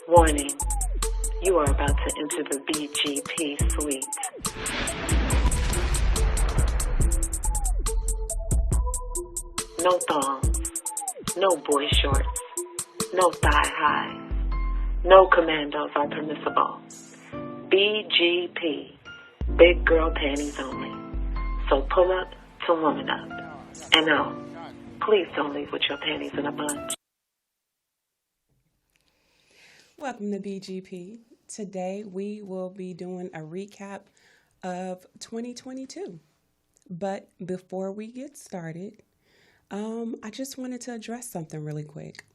Warning, you are about to enter the BGP suite. No thongs, no boy shorts, no thigh highs, no commandos are permissible. BGP, big girl panties only. So pull up to woman up. And no, please don't leave with your panties in a bunch. Welcome to BGP. Today we will be doing a recap of 2022. But before we get started, I just wanted to address something really quick.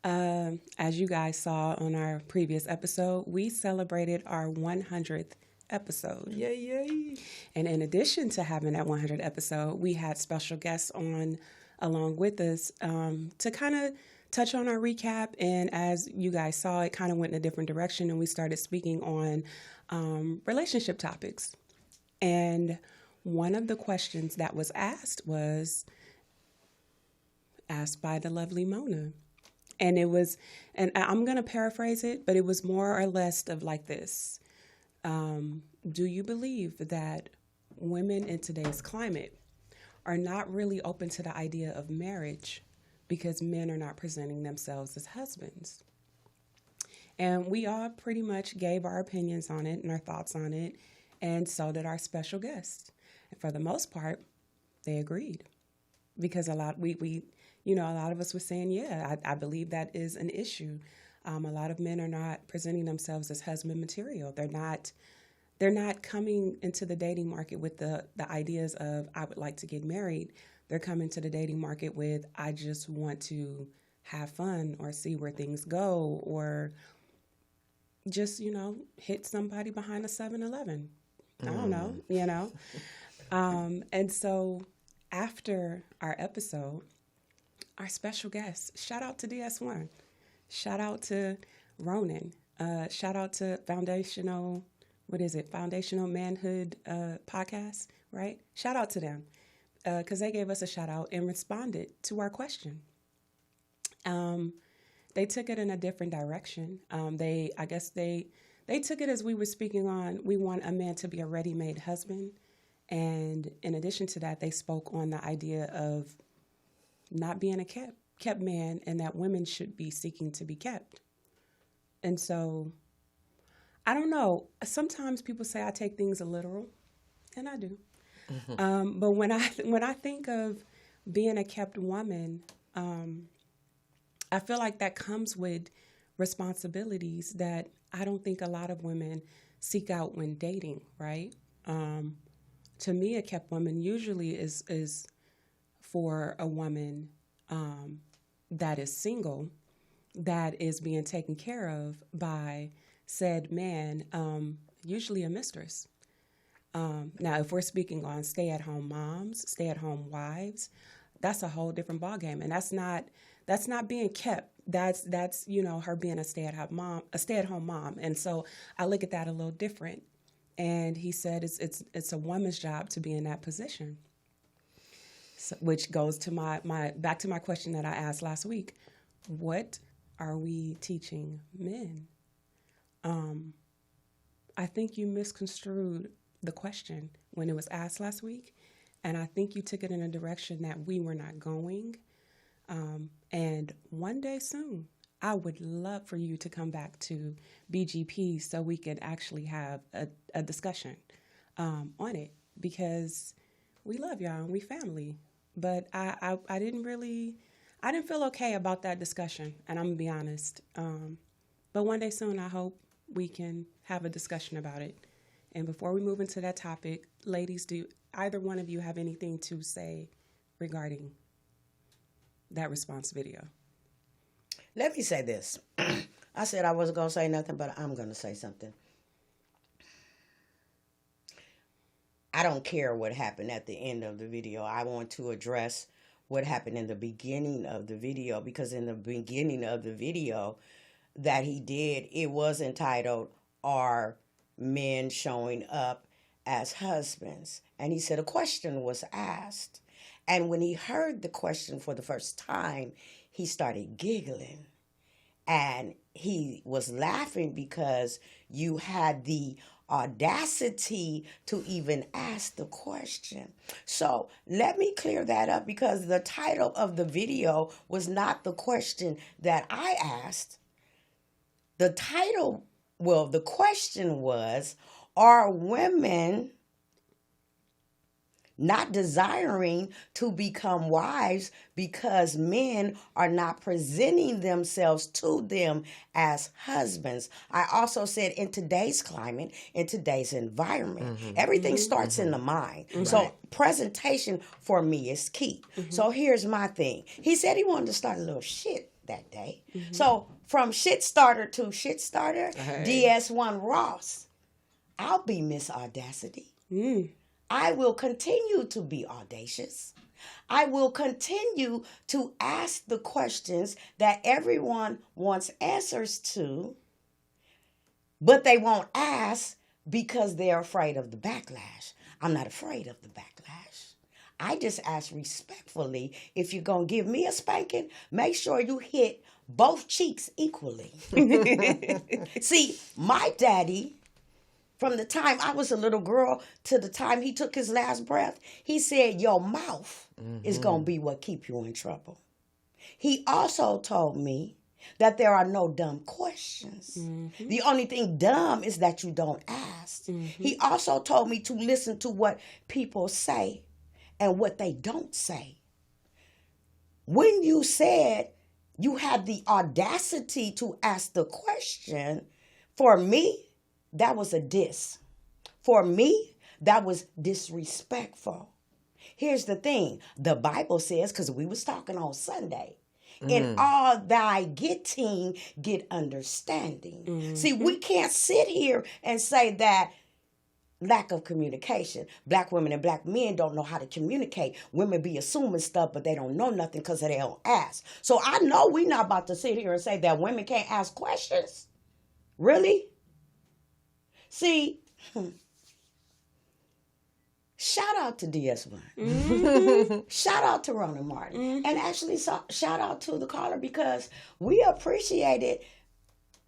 As you guys saw on our previous episode, we celebrated our 100th episode. Yay, yay. And in addition to having that 100th episode, we had special guests on along with us to kind of touch on our recap. And as you guys saw, it kind of went in a different direction, and we started speaking on relationship topics. And one of the questions that was asked by the lovely Mona. And it was, and I'm going to paraphrase it, but it was more or less of like this. Do you believe that women in today's climate are not really open to the idea of marriage because men are not presenting themselves as husbands? And we all pretty much gave our opinions on it and our thoughts on it, and so did our special guest. And for the most part, they agreed, because a lot of us were saying, yeah, I believe that is an issue. A lot of men are not presenting themselves as husband material. They're not coming into the dating market with the ideas of, I would like to get married. They're coming to the dating market with, I just want to have fun or see where things go, or just, hit somebody behind a 7-Eleven. I don't know, And so after our episode, our special guest, shout out to DS1, shout out to Ronan, shout out to Foundational Manhood podcast, right? Shout out to them because they gave us a shout out and responded to our question. They took it in a different direction. They took it as we were speaking on, we want a man to be a ready-made husband. And in addition to that, they spoke on the idea of not being a kept man, and that women should be seeking to be kept. And so, I don't know. Sometimes people say I take things a literal, and I do. Mm-hmm. But when I think of being a kept woman, I feel like that comes with responsibilities that I don't think a lot of women seek out when dating, right? To me, a kept woman usually is for a woman that is single, that is being taken care of by said man, usually a mistress. Now, if we're speaking on stay-at-home moms, stay-at-home wives, that's a whole different ballgame, and that's not being kept. That's her being a stay-at-home mom, and so I look at that a little different. And he said it's a woman's job to be in that position. So, which goes to my back to my question that I asked last week. What are we teaching men? I think you misconstrued the question when it was asked last week, and I think you took it in a direction that we were not going. And one day soon, I would love for you to come back to BGP so we can actually have a discussion on it, because we love y'all and we family. But I didn't feel okay about that discussion, and I'm going to be honest. But one day soon, I hope we can have a discussion about it. And before we move into that topic, ladies, do either one of you have anything to say regarding that response video? Let me say this. I said I wasn't going to say nothing, but I'm going to say something. I don't care what happened at the end of the video. I want to address what happened in the beginning of the video, because in the beginning of the video that he did, it was entitled, are men showing up as husbands? And he said a question was asked. And when he heard the question for the first time, he started giggling. And he was laughing because you had the audacity to even ask the question. So let me clear that up, because the title of the video was not the question that I asked. The question was, are women not desiring to become wives because men are not presenting themselves to them as husbands? I also said, in today's climate, in today's environment, everything starts in the mind. So presentation for me is key. So here's my thing. He said he wanted to start a little shit that day. So from shit starter to shit starter, DS1 Ross, I'll be Miss Audacity. I will continue to be audacious. I will continue to ask the questions that everyone wants answers to, but they won't ask because they're afraid of the backlash. I'm not afraid of the backlash. I just ask respectfully, if you're going to give me a spanking, make sure you hit both cheeks equally. See, my daddy, from the time I was a little girl to the time he took his last breath, he said, your mouth is going to be what keep you in trouble. He also told me that there are no dumb questions. The only thing dumb is that you don't ask. He also told me to listen to what people say and what they don't say. When you said you had the audacity to ask the question, for me, that was a diss. For me, that was disrespectful. Here's the thing. The Bible says, because we was talking on Sunday, in all thy getting, get understanding. See, we can't sit here and say that lack of communication. Black women and black men don't know how to communicate. Women be assuming stuff, but they don't know nothing because they don't ask. So I know we're not about to sit here and say that women can't ask questions. Really? See, shout out to DS1. Shout out to Ronan Martin. And actually, shout out to the caller, because we appreciated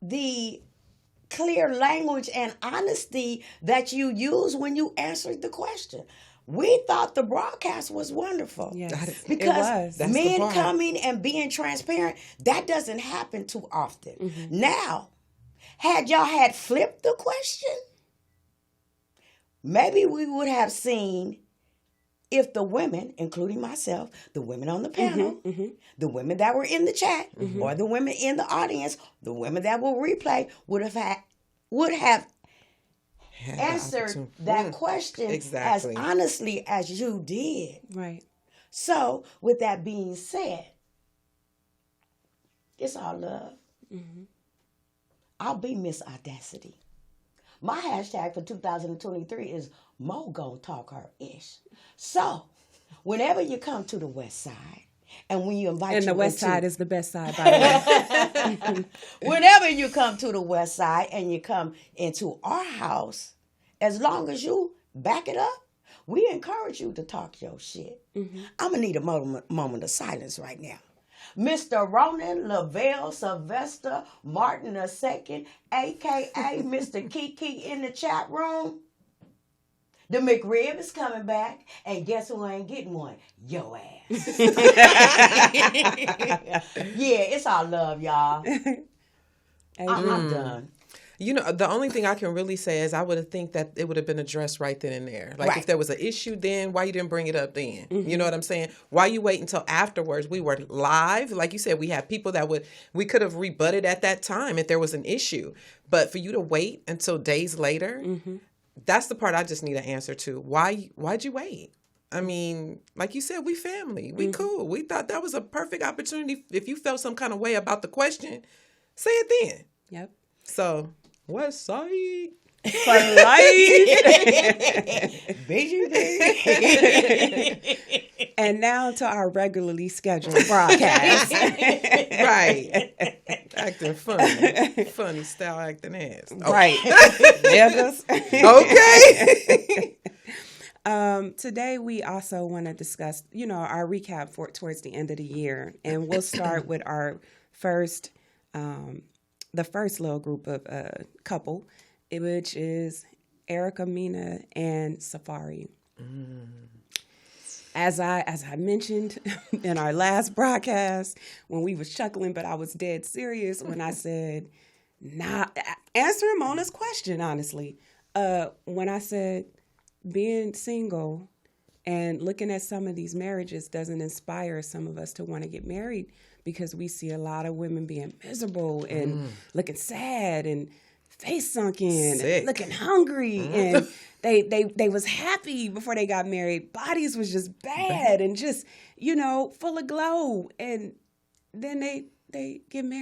the clear language and honesty that you used when you answered the question. We thought the broadcast was wonderful. Yes, because it was. men coming and being transparent, that doesn't happen too often. Now, had y'all had flipped the question, maybe we would have seen if the women, including myself, the women on the panel, the women that were in the chat, or the women in the audience, the women that will replay, would have answered that question as honestly as you did. Right. So, with that being said, it's all love. I'll be Miss Audacity. My hashtag for 2023 is Mo gon' talk her ish. So, whenever you come to the West Side, and when you invite and you the West into, Side is the best side, by the way. whenever you come to the West Side and you come into our house, as long as you back it up, we encourage you to talk your shit. I'm going to need a moment of silence right now. Mr. Ronan Lavelle Sylvester Martin II, a.k.a. Mr. Kiki in the chat room. The McRib is coming back, and guess who ain't getting one? Your ass. Yeah, it's all love, y'all. I'm done. You know, the only thing I can really say is I would have think that it would have been addressed right then and there. Like, if there was an issue then, why you didn't bring it up then? You know what I'm saying? Why you wait until afterwards? We were live. Like you said, we had people that we could have rebutted at that time if there was an issue. But for you to wait until days later, that's the part I just need an answer to. Why'd you wait? I mean, like you said, we family. We cool. We thought that was a perfect opportunity. If you felt some kind of way about the question, say it then. Yep. So, West Side. For life. And now to our regularly scheduled broadcast. Right. Acting funny style acting ass. Oh. Right. Niggas. Okay. Today we also want to discuss, our recap for towards the end of the year, and we'll start with our first, the first little group of couple, which is Erica Mena and Safari. As I mentioned in our last broadcast, when we was chuckling, but I was dead serious when I said, answering Mona's question, honestly. When I said being single and looking at some of these marriages doesn't inspire some of us to want to get married, because we see a lot of women being miserable and looking sad and face sunken, and looking hungry, and they was happy before they got married. Bodies was just bad and just, full of glow, and then they get married.